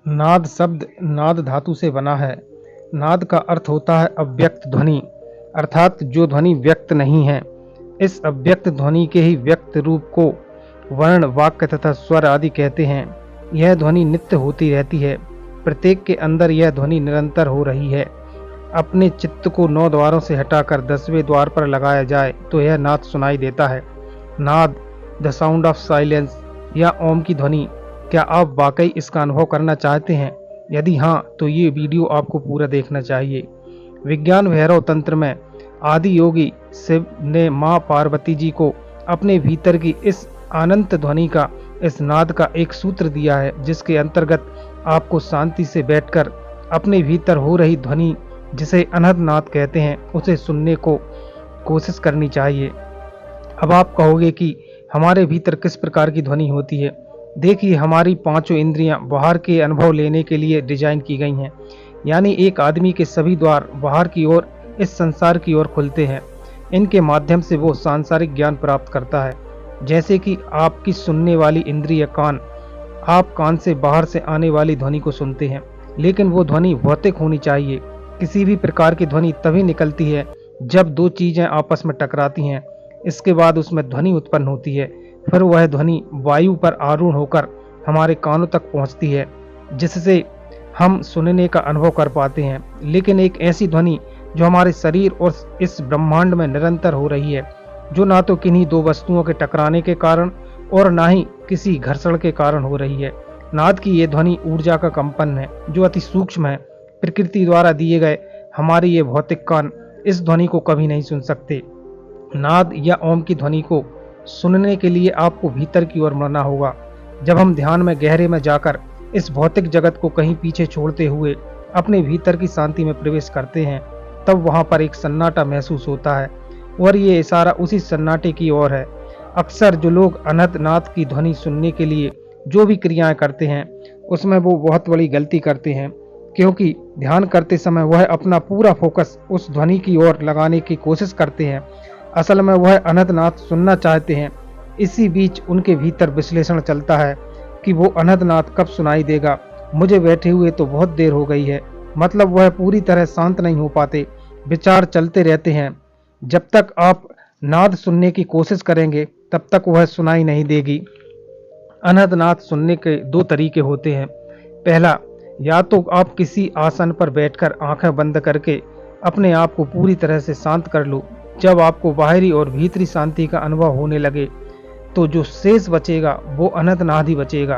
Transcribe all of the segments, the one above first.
नाद शब्द नाद धातु से बना है। नाद का अर्थ होता है अव्यक्त ध्वनि, अर्थात जो ध्वनि व्यक्त नहीं है। इस अव्यक्त ध्वनि के ही व्यक्त रूप को वर्ण, वाक्य तथा स्वर आदि कहते हैं। यह ध्वनि नित्य होती रहती है। प्रत्येक के अंदर यह ध्वनि निरंतर हो रही है। अपने चित्त को 9 द्वारों से हटाकर 10वें द्वार पर लगाया जाए तो यह नाद सुनाई देता है। नाद, द साउंड ऑफ साइलेंस या ओम की ध्वनि। क्या आप वाकई इसका अनुभव करना चाहते हैं? यदि हाँ, तो ये वीडियो आपको पूरा देखना चाहिए। विज्ञान भैरव तंत्र में आदि योगी शिव ने माँ पार्वती जी को अपने भीतर की इस अनंत ध्वनि का, इस नाद का एक सूत्र दिया है, जिसके अंतर्गत आपको शांति से बैठकर अपने भीतर हो रही ध्वनि, जिसे अनहद नाद कहते हैं, उसे सुनने को कोशिश करनी चाहिए। अब आप कहोगे कि हमारे भीतर किस प्रकार की ध्वनि होती है। देखिए, हमारी पांचों इंद्रियां बाहर के अनुभव लेने के लिए डिजाइन की गई हैं। यानी एक आदमी के सभी द्वार बाहर की ओर, इस संसार की ओर खुलते हैं। इनके माध्यम से वो सांसारिक ज्ञान प्राप्त करता है। जैसे कि आपकी सुनने वाली इंद्रिय कान, आप कान से बाहर से आने वाली ध्वनि को सुनते हैं, लेकिन वो ध्वनि भौतिक होनी चाहिए। किसी भी प्रकार की ध्वनि तभी निकलती है जब दो चीजें आपस में टकराती हैं। इसके बाद उसमें ध्वनि उत्पन्न होती है। फिर वह ध्वनि वायु पर आरूढ़ होकर हमारे कानों तक पहुंचती है, जिससे हम सुनने का अनुभव कर पाते हैं। लेकिन एक ऐसी ध्वनि जो हमारे शरीर और इस ब्रह्मांड में निरंतर हो रही है, जो ना तो किन्हीं दो वस्तुओं के टकराने के कारण और ना ही किसी घर्षण के कारण हो रही है। नाद की ये ध्वनि ऊर्जा का कंपन है, जो अति सूक्ष्म है। प्रकृति द्वारा दिए गए हमारे ये भौतिक कान इस ध्वनि को कभी नहीं सुन सकते। नाद या ओम की ध्वनि को सुनने के लिए आपको भीतर की ओर मुड़ना होगा। जब हम ध्यान में गहरे में जाकर इस भौतिक जगत को कहीं पीछे छोड़ते हुए अपने भीतर की शांति में प्रवेश करते हैं, तब वहां पर एक सन्नाटा महसूस होता है, और ये इशारा उसी सन्नाटे की ओर है। अक्सर जो लोग अनंत नाद की ध्वनि सुनने के लिए जो भी क्रियाएं करते हैं, उसमें वो बहुत बड़ी गलती करते हैं, क्योंकि ध्यान करते समय वह अपना पूरा फोकस उस ध्वनि की ओर लगाने की कोशिश करते हैं। असल में वह अनंत नाद सुनना चाहते हैं। इसी बीच उनके भीतर विश्लेषण चलता है कि वो अनंत नाद कब सुनाई देगा। मुझे बैठे हुए तो बहुत देर हो गई है। मतलब वह पूरी तरह शांत नहीं हो पाते, विचार चलते रहते हैं। जब तक आप नाद सुनने की कोशिश करेंगे, तब तक वह सुनाई नहीं देगी। अनंत नाद सुनने के 2 तरीके होते हैं। पहला, या तो आप किसी आसन पर बैठकर आंखें बंद करके अपने आप को पूरी तरह से शांत कर लो। जब आपको बाहरी और भीतरी शांति का अनुभव होने लगे, तो जो शेष बचेगा वो अनंत नाद ही बचेगा।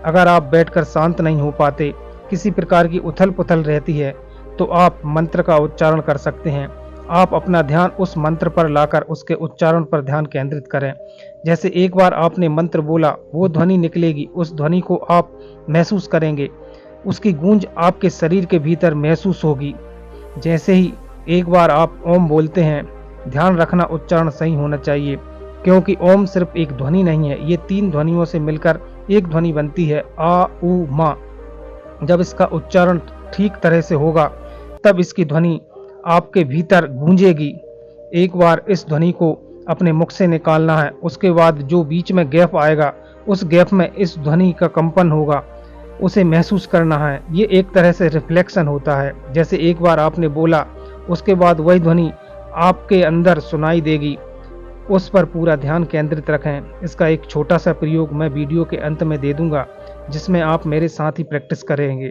अगर आप बैठकर शांत नहीं हो पाते, किसी प्रकार की उथल पुथल रहती है, तो आप मंत्र का उच्चारण कर सकते हैं। आप अपना ध्यान उस मंत्र पर लाकर उसके उच्चारण पर ध्यान केंद्रित करें। जैसे एक बार आपने मंत्र बोला, वो ध्वनि निकलेगी, उस ध्वनि को आप महसूस करेंगे, उसकी गूंज आपके शरीर के भीतर महसूस होगी। जैसे ही एक बार आप ओम बोलते हैं, ध्यान रखना उच्चारण सही होना चाहिए, क्योंकि ओम सिर्फ एक ध्वनि नहीं है, ये 3 ध्वनियों से मिलकर एक ध्वनि बनती है, आ उ मा। जब इसका उच्चारण ठीक तरह से होगा, तब इसकी ध्वनि आपके भीतर गूंजेगी। एक बार इस ध्वनि को अपने मुख से निकालना है, उसके बाद जो बीच में गैप आएगा, उस गैप में इस ध्वनि का कंपन होगा, उसे महसूस करना है। ये एक तरह से रिफ्लेक्शन होता है। जैसे एक बार आपने बोला, उसके बाद वही ध्वनि आपके अंदर सुनाई देगी। उस पर पूरा ध्यान केंद्रित रखें। इसका एक छोटा सा प्रयोग मैं वीडियो के अंत में दे दूंगा, जिसमें आप मेरे साथ ही प्रैक्टिस करेंगे।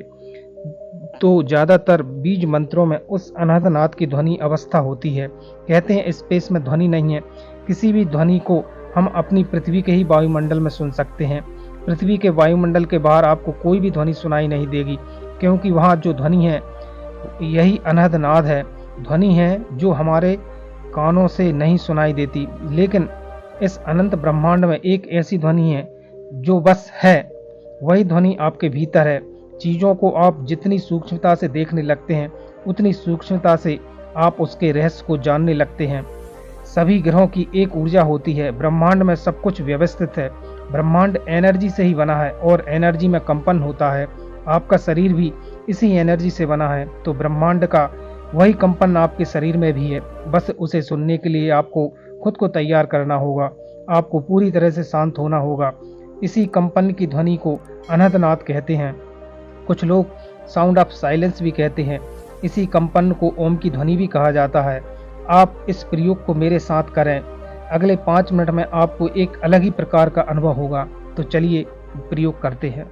तो ज़्यादातर बीज मंत्रों में उस अनंत नाद की ध्वनि अवस्था होती है। कहते हैं स्पेस में ध्वनि नहीं है। किसी भी ध्वनि को हम अपनी पृथ्वी के ही वायुमंडल में सुन सकते हैं। पृथ्वी के वायुमंडल के बाहर आपको कोई भी ध्वनि सुनाई नहीं देगी, क्योंकि वहाँ जो ध्वनि है यही अनंत नाद है। ध्वनि है जो हमारे कानों से नहीं सुनाई देती, लेकिन इस अनंत ब्रह्मांड में एक ऐसी ध्वनि है जो बस है। वही ध्वनि आपके भीतर है। चीज़ों को आप जितनी सूक्ष्मता से देखने लगते हैं, उतनी सूक्ष्मता से आप उसके रहस्य को जानने लगते हैं। सभी ग्रहों की एक ऊर्जा होती है। ब्रह्मांड में सब कुछ व्यवस्थित है। ब्रह्मांड एनर्जी से ही बना है और एनर्जी में कंपन होता है। आपका शरीर भी इसी एनर्जी से बना है, तो ब्रह्मांड का वही कंपन आपके शरीर में भी है। बस उसे सुनने के लिए आपको खुद को तैयार करना होगा। आपको पूरी तरह से शांत होना होगा। इसी कंपन की ध्वनि को अनंत नाद कहते हैं। कुछ लोग साउंड ऑफ साइलेंस भी कहते हैं। इसी कंपन को ओम की ध्वनि भी कहा जाता है। आप इस प्रयोग को मेरे साथ करें। अगले 5 मिनट में आपको एक अलग ही प्रकार का अनुभव होगा। तो चलिए प्रयोग करते हैं।